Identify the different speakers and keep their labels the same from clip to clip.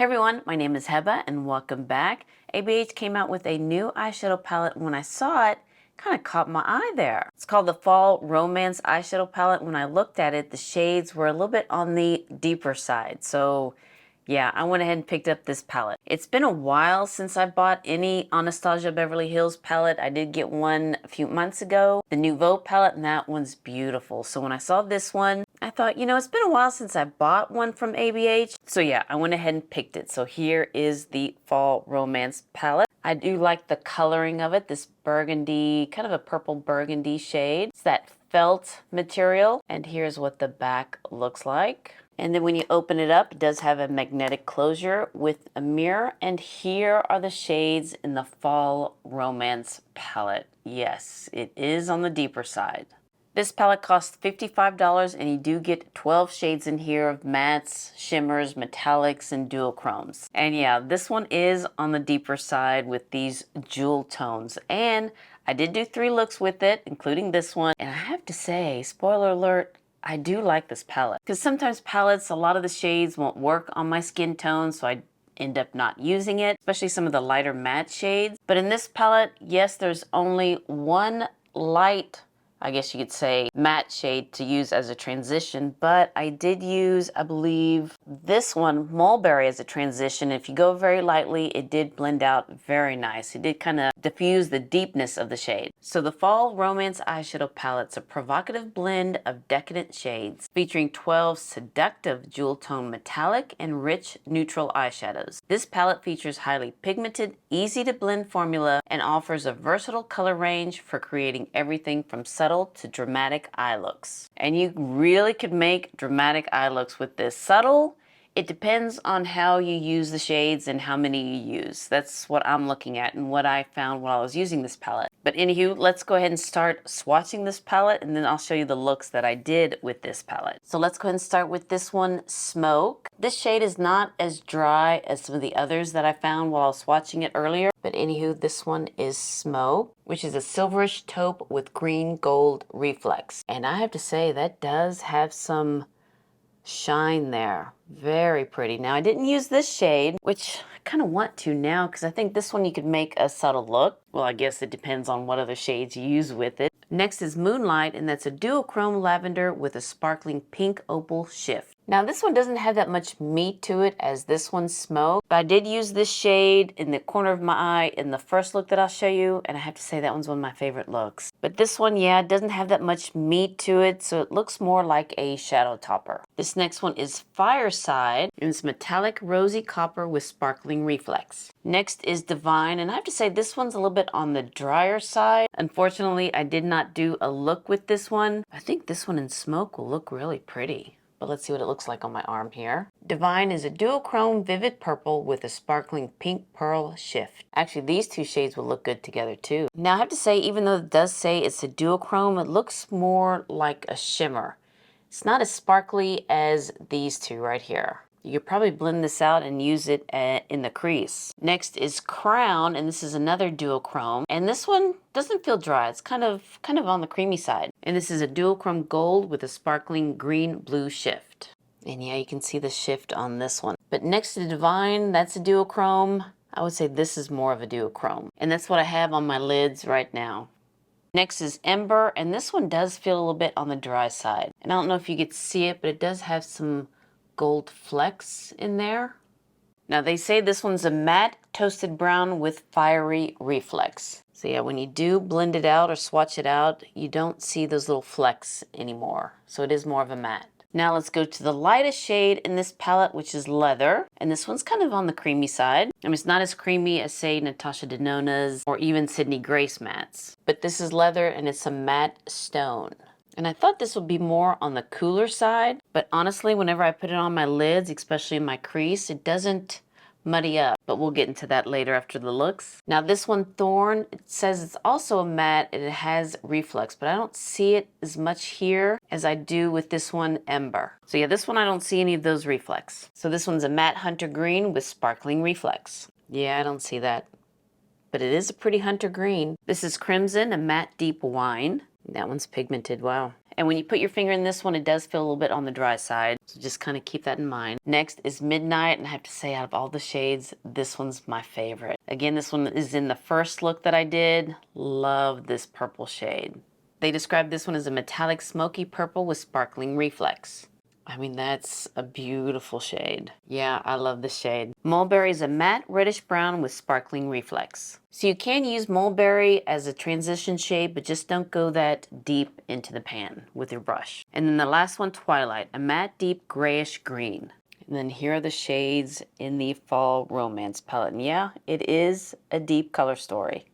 Speaker 1: Hey everyone, my name is Heba and welcome back. ABH came out with a new eyeshadow palette. When I saw it, kind of caught my eye there. It's called the Fall Romance eyeshadow palette. When I looked at it, the shades were a little bit on the deeper side. So yeah, I went ahead and picked up this palette. It's been a while since I bought any Anastasia Beverly Hills palette. I did get one a few months ago, the Nouveau palette, and that one's beautiful. So when I saw this one, I thought, you know, it's been a while since I bought one from ABH. So yeah, I went ahead and picked it. So here is the Fall Romance palette. I do like the coloring of it, this burgundy, kind of a purple burgundy shade. It's that felt material. And here's what the back looks like. And then when you open it up, it does have a magnetic closure with a mirror. And here are the shades in the Fall Romance palette. Yes, it is on the deeper side. This palette costs $55 and you do get 12 shades in here of mattes, shimmers, metallics, and duochromes. And yeah, this one is on the deeper side with these jewel tones. And I did do 3 looks with it, including this one. And I have to say, spoiler alert, I do like this palette. Because sometimes palettes, a lot of the shades won't work on my skin tone, so I end up not using it, especially some of the lighter matte shades. But in this palette, yes, there's only one light, I guess you could say, matte shade to use as a transition, but I did use, I believe, this one, Mulberry, as a transition. If you go very lightly, it did blend out very nice. It did kind of diffuse the deepness of the shade. So the Fall Romance eyeshadow palette's a provocative blend of decadent shades featuring 12 seductive jewel tone metallic and rich neutral eyeshadows. This palette features highly pigmented, easy to blend formula and offers a versatile color range for creating everything from subtle to dramatic eye looks. And you really could make dramatic eye looks with this. Subtle, it depends on how you use the shades and how many you use. That's what I'm looking at and what I found while I was using this palette. But anywho, let's go ahead and start swatching this palette and then I'll show you the looks that I did with this palette. So let's go ahead and start with this one, Smoke. This shade is not as dry as some of the others that I found while I was swatching it earlier. But anywho, this one is Smoke, which is a silverish taupe with green gold reflex. And I have to say that does have some shine there. Very pretty. Now I didn't use this shade, which I kind of want to now because I think this one you could make a subtle look. Well, I guess it depends on what other shades you use with it. Next is Moonlight, and that's a duochrome lavender with a sparkling pink opal shift. Now this one doesn't have that much meat to it as this one, Smoke, but I did use this shade in the corner of my eye in the first look that I'll show you, and I have to say that one's one of my favorite looks. But this one, yeah, it doesn't have that much meat to it, so it looks more like a shadow topper. This next one is Fireside, and it's metallic rosy copper with sparkling reflex. Next is Divine, and I have to say this one's a little bit on the drier side. Unfortunately, I did not do a look with this one. I think this one in Smoke will look really pretty. But let's see what it looks like on my arm here. Divine is a duochrome vivid purple with a sparkling pink pearl shift. Actually, these 2 shades will look good together too. Now I have to say, even though it does say it's a duochrome, it looks more like a shimmer. It's not as sparkly as these 2 right here. You could probably blend this out and use it in the crease. Next is Crown, and this is another duochrome. And this one doesn't feel dry. It's kind of on the creamy side. And this is a duochrome gold with a sparkling green-blue shift. And yeah, you can see the shift on this one. But next to Divine, that's a duochrome. I would say this is more of a duochrome. And that's what I have on my lids right now. Next is Ember, and this one does feel a little bit on the dry side. And I don't know if you could see it, but it does have some gold flecks in there. Now they say this one's a matte toasted brown with fiery reflex. So yeah, when you do blend it out or swatch it out, you don't see those little flecks anymore. So it is more of a matte. Now let's go to the lightest shade in this palette, which is Leather. And this one's kind of on the creamy side. I mean, it's not as creamy as, say, Natasha Denona's or even Sydney Grace mattes. But this is Leather, and it's a matte stone. And I thought this would be more on the cooler side, but honestly, whenever I put it on my lids, especially in my crease, it doesn't muddy up, but we'll get into that later after the looks. Now this one, Thorn, it says it's also a matte and it has reflex, but I don't see it as much here as I do with this one, Ember. So yeah, this one I don't see any of those reflex. So this one's a matte hunter green with sparkling reflex. Yeah, I don't see that, but it is a pretty hunter green. This is Crimson, a matte deep wine. That one's pigmented, wow. And when you put your finger in this one, it does feel a little bit on the dry side. So just kind of keep that in mind. Next is Midnight, and I have to say, out of all the shades, this one's my favorite. Again, this one is in the first look that I did. Love this purple shade. They described this one as a metallic smoky purple with sparkling reflex. I mean, that's a beautiful shade. Yeah, I love this shade. Mulberry is a matte reddish brown with sparkling reflex. So you can use mulberry as a transition shade, but just don't go that deep into the pan with your brush. And then the last one, Twilight, a matte deep grayish green. And then here are the shades in the Fall Romance palette. And yeah, it is a deep color story.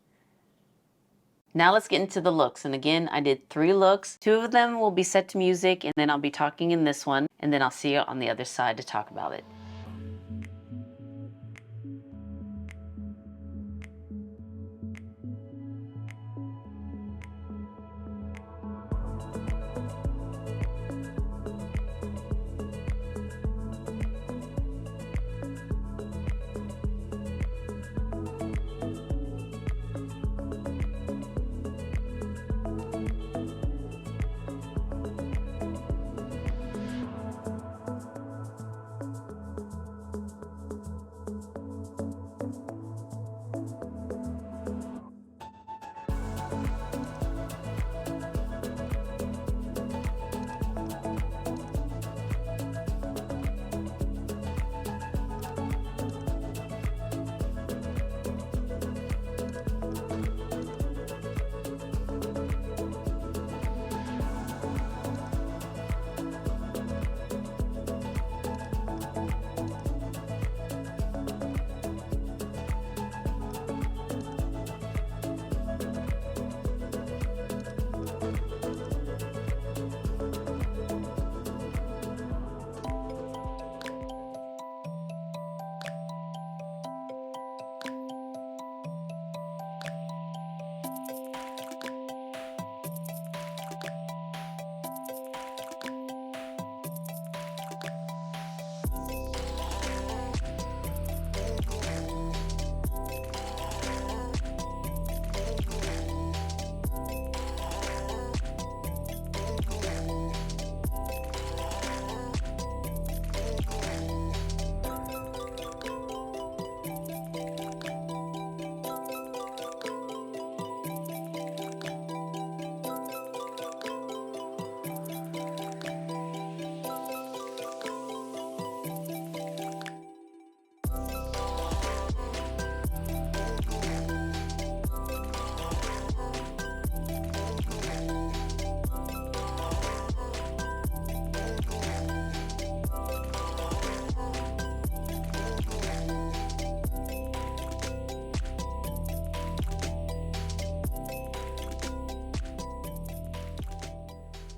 Speaker 1: Now let's get into the looks. And again, I did 3 looks. 2 of them will be set to music, and then I'll be talking in this one, and then I'll see you on the other side to talk about it.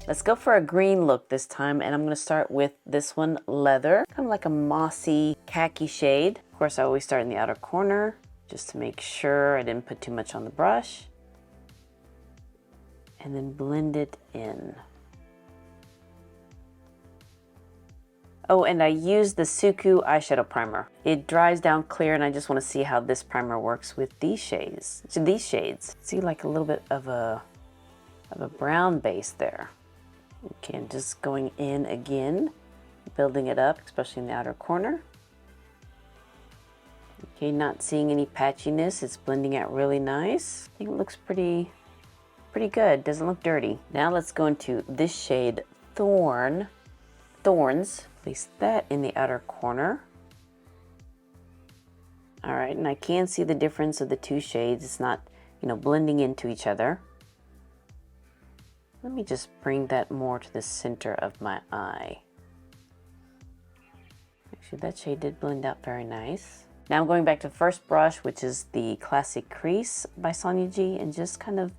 Speaker 1: Let's go for a green look this time, and I'm going to start with this one, Leather. Kind of like a mossy khaki shade. Of course, I always start in the outer corner just to make sure I didn't put too much on the brush. And then blend it in. Oh, and I used the Suku eyeshadow primer. It dries down clear, and I just want to see how this primer works with these shades. See, like a little bit of a brown base there. Okay, and just going in again, building it up, especially in the outer corner. Okay, not seeing any patchiness. It's blending out really nice. I think it looks pretty good. Doesn't look dirty. Now let's go into this shade, Thorns. Place that in the outer corner. All right, and I can see the difference of the 2 shades. It's not, blending into each other. Let me just bring that more to the center of my eye. Actually, that shade did blend out very nice. Now I'm going back to the first brush, which is the Classic Crease by Sonia G, and just kind of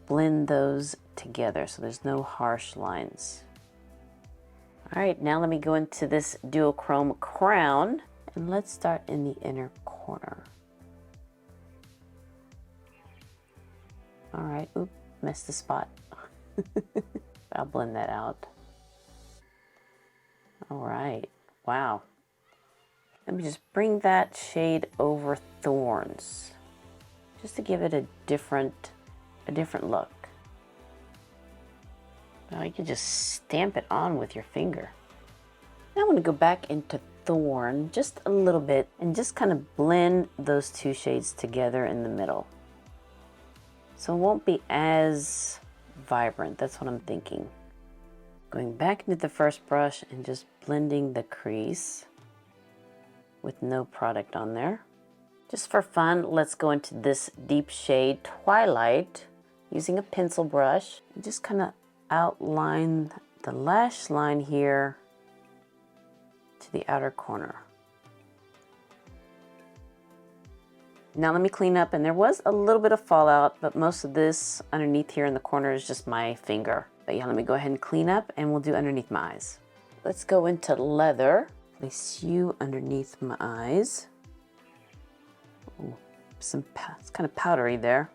Speaker 1: blend those together so there's no harsh lines. All right, now let me go into this duochrome crown, and let's start in the inner corner. All right, oop, missed the spot. I'll blend that out. All right, wow. Let me just bring that shade over Thorns, just to give it a different look. Oh, you can just stamp it on with your finger. Now I'm going to go back into Thorn just a little bit and just kind of blend those two shades together in the middle. So it won't be as vibrant, that's what I'm thinking. Going back into the first brush and just blending the crease with no product on there. Just for fun, let's go into this deep shade Twilight using a pencil brush and just kind of outline the lash line here to the outer corner. Now let me clean up, and there was a little bit of fallout, but most of this underneath here in the corner is just my finger. But yeah, let me go ahead and clean up and we'll do underneath my eyes. Let's go into Leather. Place you underneath my eyes. Ooh, it's kind of powdery there.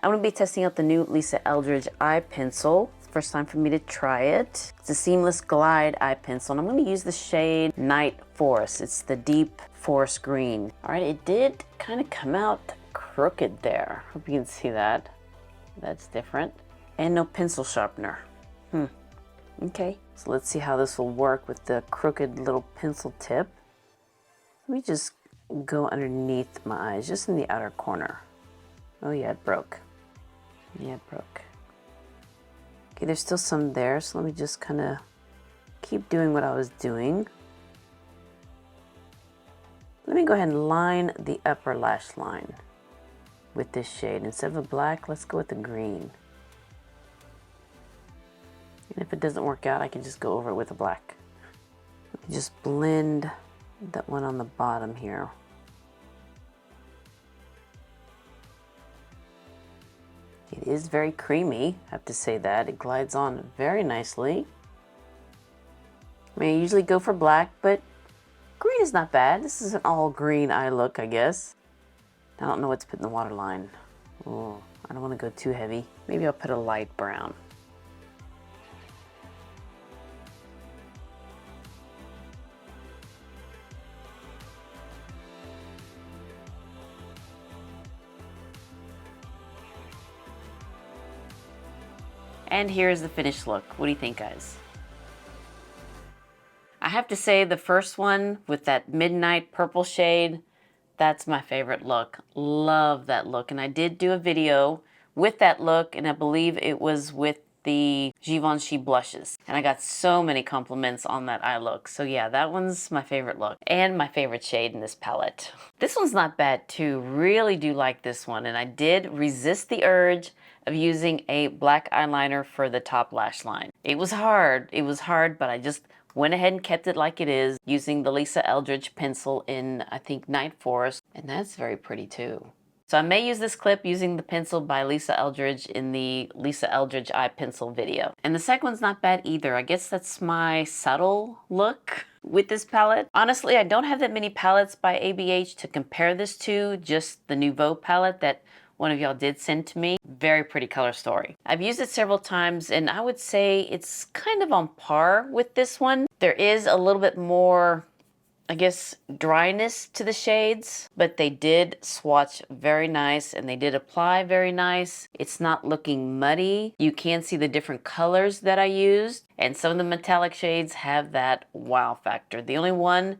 Speaker 1: I'm going to be testing out the new Lisa Eldridge eye pencil. It's the first time for me to try it. It's a seamless glide eye pencil, and I'm going to use the shade Night Forest. It's the deep forest green. All right, it did kind of come out crooked there. Hope you can see that. That's different. And no pencil sharpener. Okay, so let's see how this will work with the crooked little pencil tip. Let me just go underneath my eyes, just in the outer corner. Oh yeah, it broke. Yeah, it broke. Okay, there's still some there, so let me just kind of keep doing what I was doing. Let me go ahead and line the upper lash line with this shade. Instead of a black, let's go with the green. And if it doesn't work out, I can just go over it with a black. Let me just blend that one on the bottom here. It is very creamy, I have to say that. It glides on very nicely. I mean, I usually go for black, but green is not bad. This is an all green eye look, I guess. I don't know what to put in the waterline. Oh, I don't want to go too heavy. Maybe I'll put a light brown. And here's the finished look. What do you think, guys? I have to say the first one with that midnight purple shade, that's my favorite look. Love that look. And I did do a video with that look, and I believe it was with the Givenchy blushes. And I got so many compliments on that eye look. So yeah, that one's my favorite look and my favorite shade in this palette. This one's not bad too. Really do like this one. And I did resist the urge of using a black eyeliner for the top lash line. It was hard, but I just went ahead and kept it like it is using the Lisa Eldridge pencil in, I think, Night Forest, and that's very pretty too. So I may use this clip using the pencil by Lisa Eldridge in the Lisa Eldridge eye pencil video. And the second one's not bad either. I guess that's my subtle look with this palette. Honestly, I don't have that many palettes by ABH to compare this to, just the Nouveau palette that one of y'all did send to me. Very pretty color story. I've used it several times, and I would say it's kind of on par with this one. There is a little bit more, I guess, dryness to the shades, but they did swatch very nice and they did apply very nice. It's not looking muddy. You can see the different colors that I used, and some of the metallic shades have that wow factor. The only one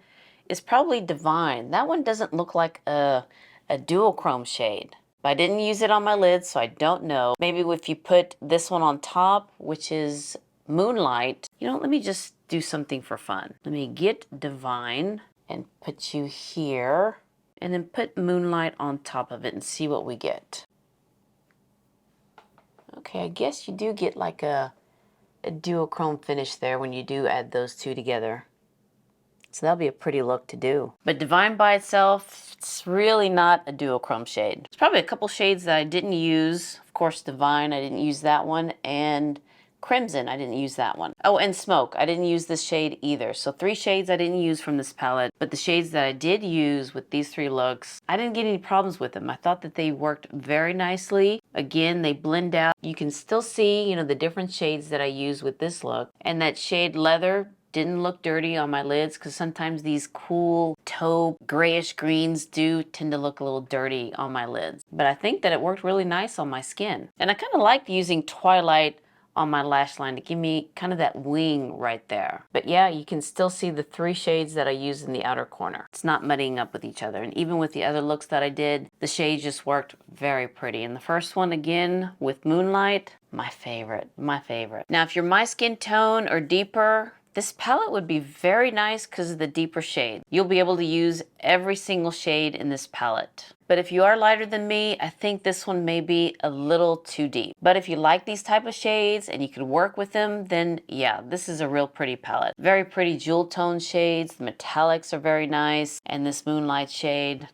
Speaker 1: is probably Divine. That one doesn't look like a duochrome shade. But I didn't use it on my lids, so I don't know. Maybe if you put this one on top, which is Moonlight, you know, let me just do something for fun. Let me get Divine and put you here, and then put Moonlight on top of it and see what we get. Okay, I guess you do get like a duochrome finish there when you do add those two together. So that'll be a pretty look to do. But Divine by itself, it's really not a duochrome shade. There's probably a couple shades that I didn't use. Of course, Divine, I didn't use that one. And Crimson, I didn't use that one. Oh, and Smoke, I didn't use this shade either. So 3 shades I didn't use from this palette. But the shades that I did use with these 3 looks, I didn't get any problems with them. I thought that they worked very nicely. Again, they blend out. You can still see, you know, the different shades that I use with this look. And that shade Leather didn't look dirty on my lids, because sometimes these cool taupe grayish greens do tend to look a little dirty on my lids. But I think that it worked really nice on my skin. And I kind of liked using Twilight on my lash line to give me kind of that wing right there. But yeah, you can still see the 3 shades that I used in the outer corner. It's not muddying up with each other. And even with the other looks that I did, the shades just worked very pretty. And the first one, again, with Moonlight, my favorite, my favorite. Now, if you're my skin tone or deeper, this palette would be very nice because of the deeper shade. You'll be able to use every single shade in this palette. But if you are lighter than me, I think this one may be a little too deep. But if you like these type of shades and you can work with them, then yeah, this is a real pretty palette. Very pretty jewel tone shades. The metallics are very nice. And this Moonlight shade,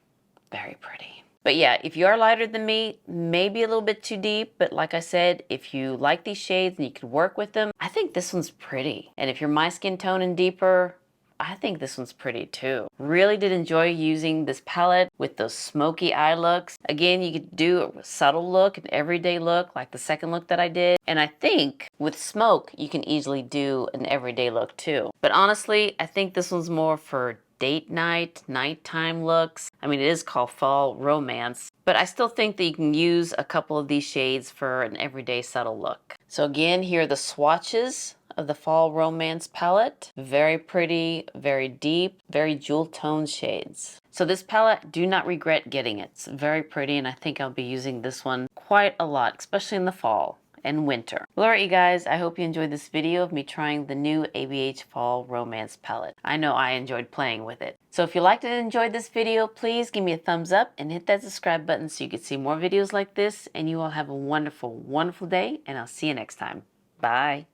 Speaker 1: very pretty. But yeah, if you are lighter than me, maybe a little bit too deep. But like I said, if you like these shades and you can work with them, I think this one's pretty. And if you're my skin tone and deeper, I think this one's pretty too. Really did enjoy using this palette with those smoky eye looks. Again, you could do a subtle look, an everyday look, like the second look that I did. And I think with smoke, you can easily do an everyday look too. But honestly, I think this one's more for date night, nighttime looks. I mean, it is called Fall Romance, but I still think that you can use a couple of these shades for an everyday subtle look. So again, here are the swatches of the Fall Romance palette. Very pretty, very deep, very jewel tone shades. So this palette, do not regret getting it. It's very pretty, and I think I'll be using this one quite a lot, especially in the fall and winter. Well, alright you guys, I hope you enjoyed this video of me trying the new ABH Fall Romance palette. I know I enjoyed playing with it. So if you liked and enjoyed this video, please give me a thumbs up and hit that subscribe button so you can see more videos like this, and you all have a wonderful, wonderful day, and I'll see you next time. Bye.